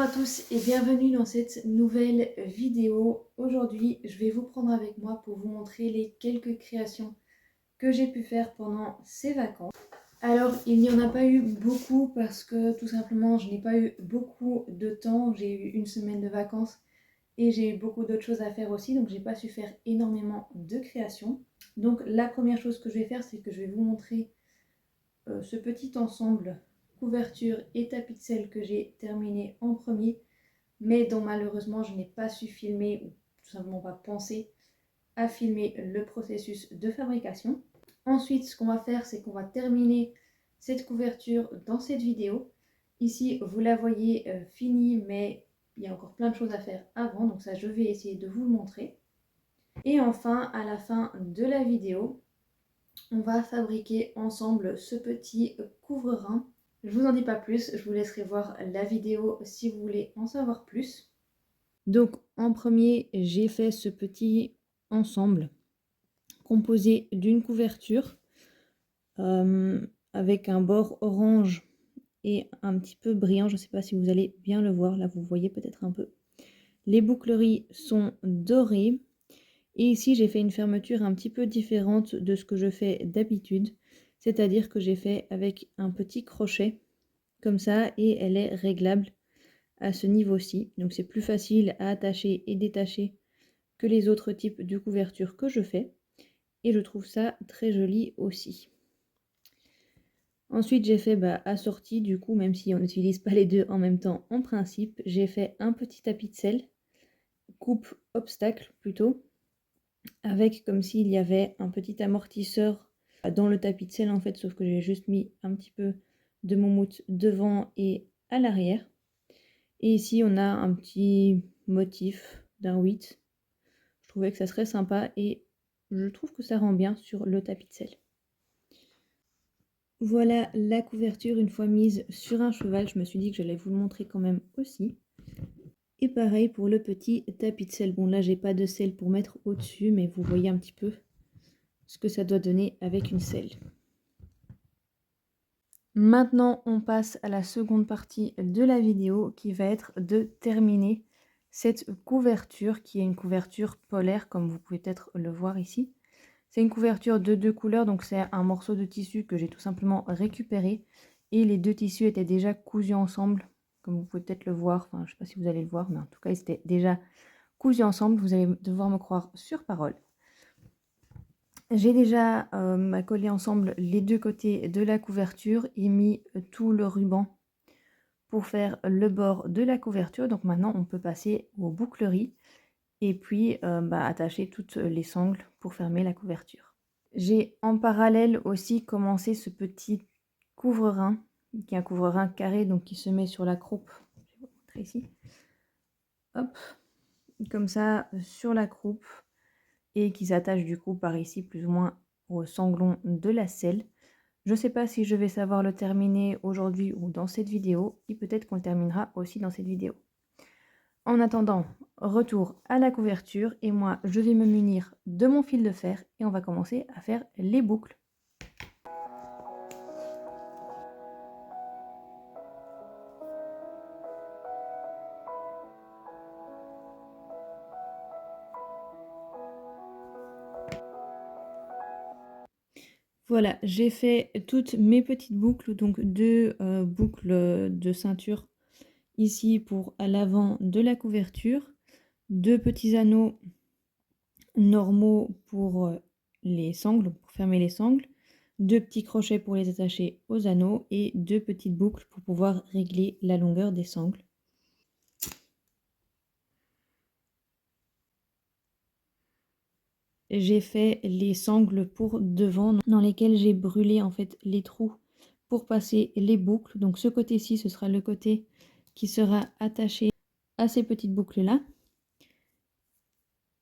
à tous et bienvenue dans cette nouvelle vidéo. Aujourd'hui, je vais vous prendre avec moi pour vous montrer les quelques créations que j'ai pu faire pendant ces vacances. Alors, il n'y en a pas eu beaucoup parce que tout simplement, je n'ai pas eu beaucoup de temps. J'ai eu une semaine de vacances et j'ai eu beaucoup d'autres choses à faire aussi, donc j'ai pas su faire énormément de créations. Donc la première chose que je vais faire, c'est que je vais vous montrer ce petit ensemble couverture et tapis de sel que j'ai terminé en premier, mais dont malheureusement je n'ai pas su filmer ou tout simplement pas pensé à filmer le processus de fabrication. Ensuite, ce qu'on va faire, c'est qu'on va terminer cette couverture dans cette vidéo. Ici, vous la voyez finie, mais il y a encore plein de choses à faire avant, donc ça je vais essayer de vous le montrer. Et enfin, à la fin de la vidéo, on va fabriquer ensemble ce petit couvre-rein. Je vous en dis pas plus, je vous laisserai voir la vidéo si vous voulez en savoir plus. Donc en premier, j'ai fait ce petit ensemble composé d'une couverture avec un bord orange et un petit peu brillant. Je ne sais pas si vous allez bien le voir, là vous voyez peut-être un peu. Les boucleries sont dorées. Et ici, j'ai fait une fermeture un petit peu différente de ce que je fais d'habitude. C'est-à-dire que j'ai fait avec un petit crochet, comme ça, et elle est réglable à ce niveau-ci. Donc c'est plus facile à attacher et détacher que les autres types de couvertures que je fais. Et je trouve ça très joli aussi. Ensuite, j'ai fait assorti, du coup, même si on n'utilise pas les deux en même temps en principe, j'ai fait un petit tapis de sel, coupe obstacle plutôt, avec comme s'il y avait un petit amortisseur dans le tapis de sel en fait, sauf que j'ai juste mis un petit peu de moumoute devant et à l'arrière. Et ici on a un petit motif d'un 8. Je trouvais que ça serait sympa et je trouve que ça rend bien sur le tapis de sel. Voilà la couverture une fois mise sur un cheval. Je me suis dit que j'allais vous le montrer quand même aussi. Et pareil pour le petit tapis de sel. Bon là j'ai pas de sel pour mettre au-dessus, mais vous voyez un petit peu ce que ça doit donner avec une selle. Maintenant, on passe à la seconde partie de la vidéo qui va être de terminer cette couverture qui est une couverture polaire comme vous pouvez peut-être le voir ici. C'est une couverture de 2 couleurs, donc c'est un morceau de tissu que j'ai tout simplement récupéré et les deux tissus étaient déjà cousus ensemble comme vous pouvez peut-être le voir, enfin je sais pas si vous allez le voir mais en tout cas ils étaient déjà cousus ensemble, vous allez devoir me croire sur parole. J'ai déjà collé ensemble les deux côtés de la couverture et mis tout le ruban pour faire le bord de la couverture. Donc maintenant, on peut passer aux boucleries et puis attacher toutes les sangles pour fermer la couverture. J'ai en parallèle aussi commencé ce petit couvre-rein, qui est un couvre-rein carré, donc qui se met sur la croupe. Je vais vous montrer ici. Hop, comme ça, sur la croupe. Et qui s'attache du coup par ici plus ou moins au sanglon de la selle. Je ne sais pas si je vais savoir le terminer aujourd'hui ou dans cette vidéo, et peut-être qu'on le terminera aussi dans cette vidéo. En attendant, retour à la couverture, et moi je vais me munir de mon fil de fer et on va commencer à faire les boucles. Voilà, j'ai fait toutes mes petites boucles, donc deux boucles de ceinture ici pour à l'avant de la couverture, deux petits anneaux normaux pour les sangles, pour fermer les sangles, deux petits crochets pour les attacher aux anneaux et deux petites boucles pour pouvoir régler la longueur des sangles. J'ai fait les sangles pour devant dans lesquels j'ai brûlé en fait les trous pour passer les boucles. Donc ce côté-ci, ce sera le côté qui sera attaché à ces petites boucles là.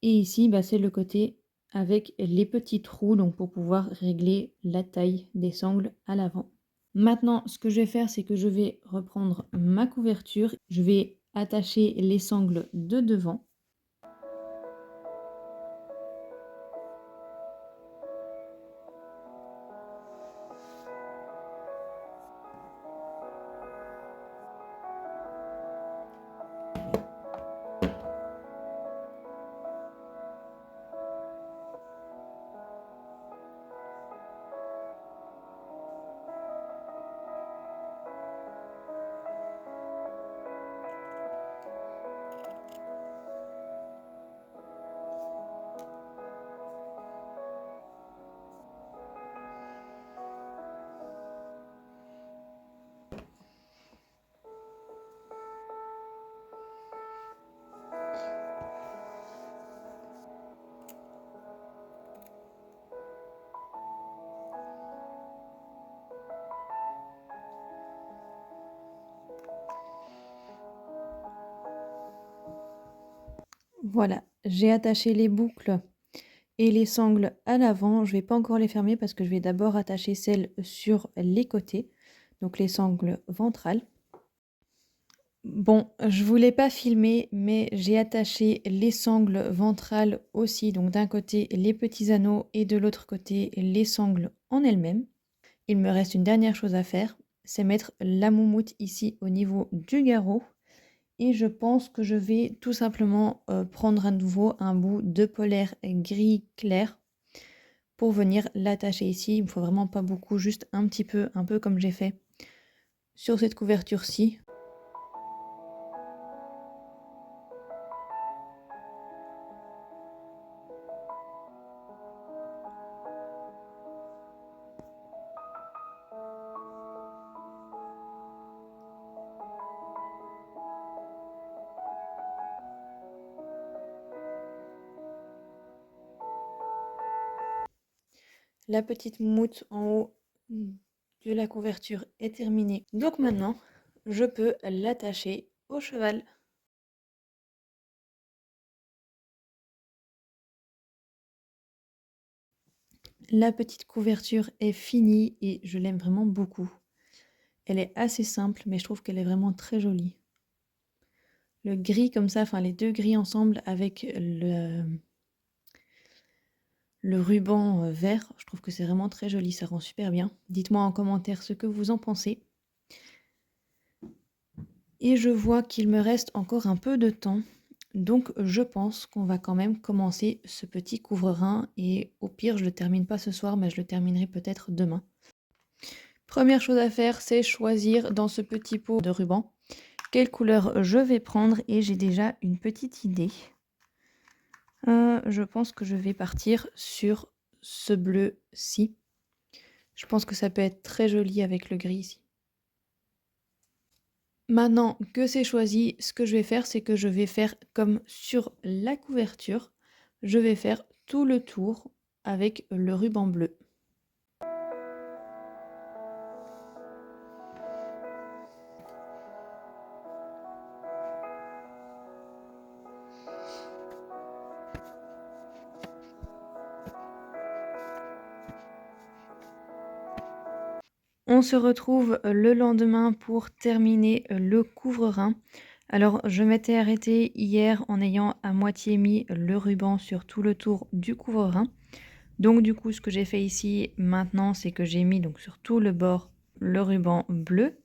Et ici, c'est le côté avec les petits trous, donc pour pouvoir régler la taille des sangles à l'avant. Maintenant, ce que je vais faire, c'est que je vais reprendre ma couverture. Je vais attacher les sangles de devant. Voilà, j'ai attaché les boucles et les sangles à l'avant. Je vais pas encore les fermer parce que je vais d'abord attacher celles sur les côtés, donc les sangles ventrales. Bon, je voulais pas filmer, mais j'ai attaché les sangles ventrales aussi, donc d'un côté les petits anneaux et de l'autre côté les sangles en elles-mêmes. Il me reste une dernière chose à faire, c'est mettre la moumoute ici au niveau du garrot. Et je pense que je vais tout simplement prendre à nouveau un bout de polaire gris clair pour venir l'attacher ici. Il me faut vraiment pas beaucoup, juste un petit peu, un peu comme j'ai fait sur cette couverture-ci. La petite moumoute en haut de la couverture est terminée. Donc maintenant, je peux l'attacher au cheval. La petite couverture est finie et je l'aime vraiment beaucoup. Elle est assez simple, mais je trouve qu'elle est vraiment très jolie. Le gris comme ça, enfin les deux gris ensemble avec le ruban vert, je trouve que c'est vraiment très joli, ça rend super bien. Dites-moi en commentaire ce que vous en pensez. Et je vois qu'il me reste encore un peu de temps, donc je pense qu'on va quand même commencer ce petit couvre-rein et au pire je le termine pas ce soir, mais je le terminerai peut-être demain. Première chose à faire, c'est choisir dans ce petit pot de ruban quelle couleur je vais prendre et j'ai déjà une petite idée. Je pense que je vais partir sur ce bleu-ci. Je pense que ça peut être très joli avec le gris ici. Maintenant que c'est choisi, ce que je vais faire, c'est que je vais faire comme sur la couverture. Je vais faire tout le tour avec le ruban bleu. On se retrouve le lendemain pour terminer le couvre-rein. Alors, je m'étais arrêtée hier en ayant à moitié mis le ruban sur tout le tour du couvre-rein. Donc du coup, ce que j'ai fait ici maintenant, c'est que j'ai mis donc sur tout le bord le ruban bleu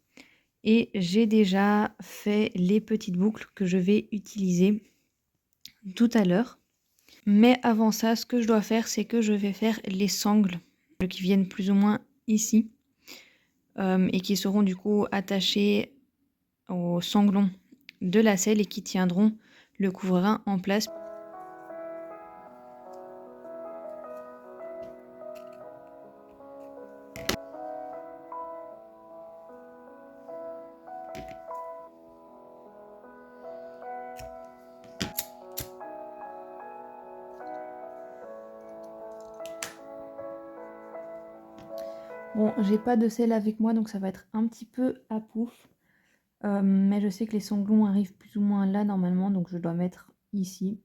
et j'ai déjà fait les petites boucles que je vais utiliser tout à l'heure. Mais avant ça, ce que je dois faire, c'est que je vais faire les sangles qui viennent plus ou moins ici et qui seront du coup attachées aux sanglons de la selle et qui tiendront le couvre-rein en place. Bon, j'ai pas de selle avec moi, donc ça va être un petit peu à pouf. Mais je sais que les sanglons arrivent plus ou moins là normalement, donc je dois mettre ici.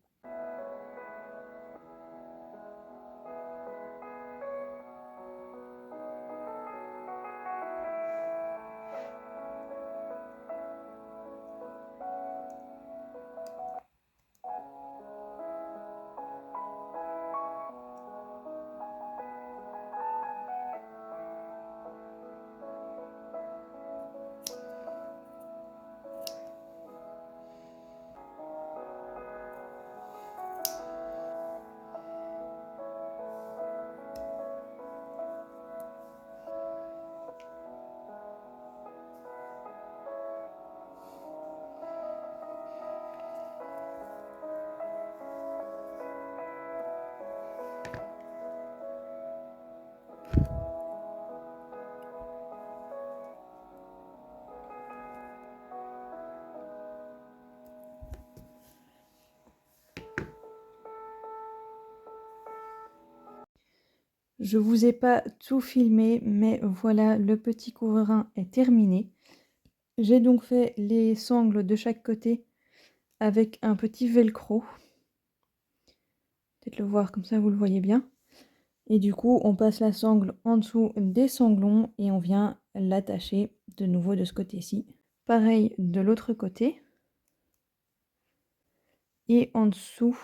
Je vous ai pas tout filmé, mais voilà, le petit couvre-rein est terminé. J'ai donc fait les sangles de chaque côté avec un petit velcro. peut-être le voir comme ça vous le voyez bien. Et du coup on passe la sangle en dessous des sanglons et on vient l'attacher de nouveau de ce côté-ci. Pareil de l'autre côté. Et en dessous,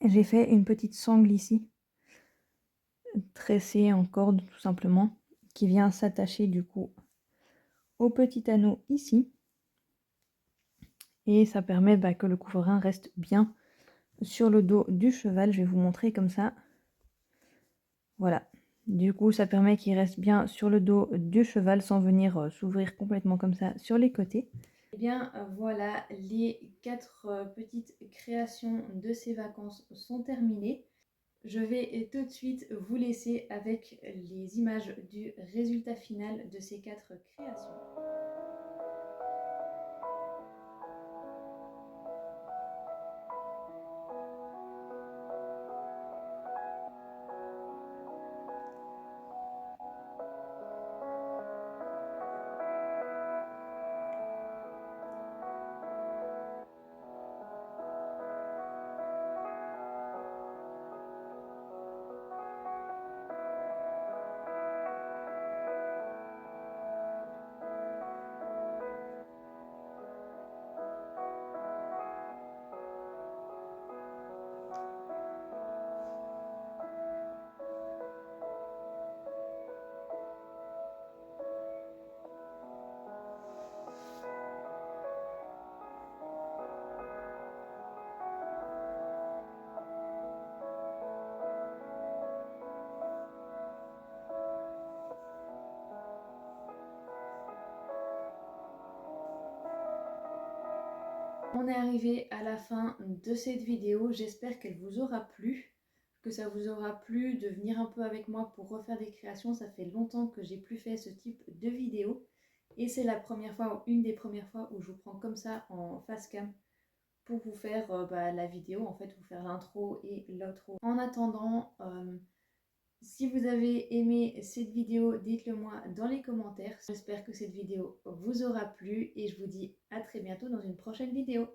j'ai fait une petite sangle ici, tressée en corde tout simplement, qui vient s'attacher du coup au petit anneau ici. Et ça permet que le couverin reste bien sur le dos du cheval. Je vais vous montrer comme ça. Voilà. Du coup, ça permet qu'il reste bien sur le dos du cheval sans venir s'ouvrir complètement comme ça sur les côtés. Et bien voilà, les 4 petites créations de ces vacances sont terminées. Je vais tout de suite vous laisser avec les images du résultat final de ces 4 créations. On est arrivé à la fin de cette vidéo, j'espère qu'elle vous aura plu, que ça vous aura plu de venir un peu avec moi pour refaire des créations. Ça fait longtemps que j'ai plus fait ce type de vidéo et c'est la première fois, ou une des premières fois où je vous prends comme ça en face cam pour vous faire la vidéo, en fait vous faire l'intro et l'outro. En attendant, si vous avez aimé cette vidéo, dites-le moi dans les commentaires. J'espère que cette vidéo vous aura plu et je vous dis à très bientôt dans une prochaine vidéo.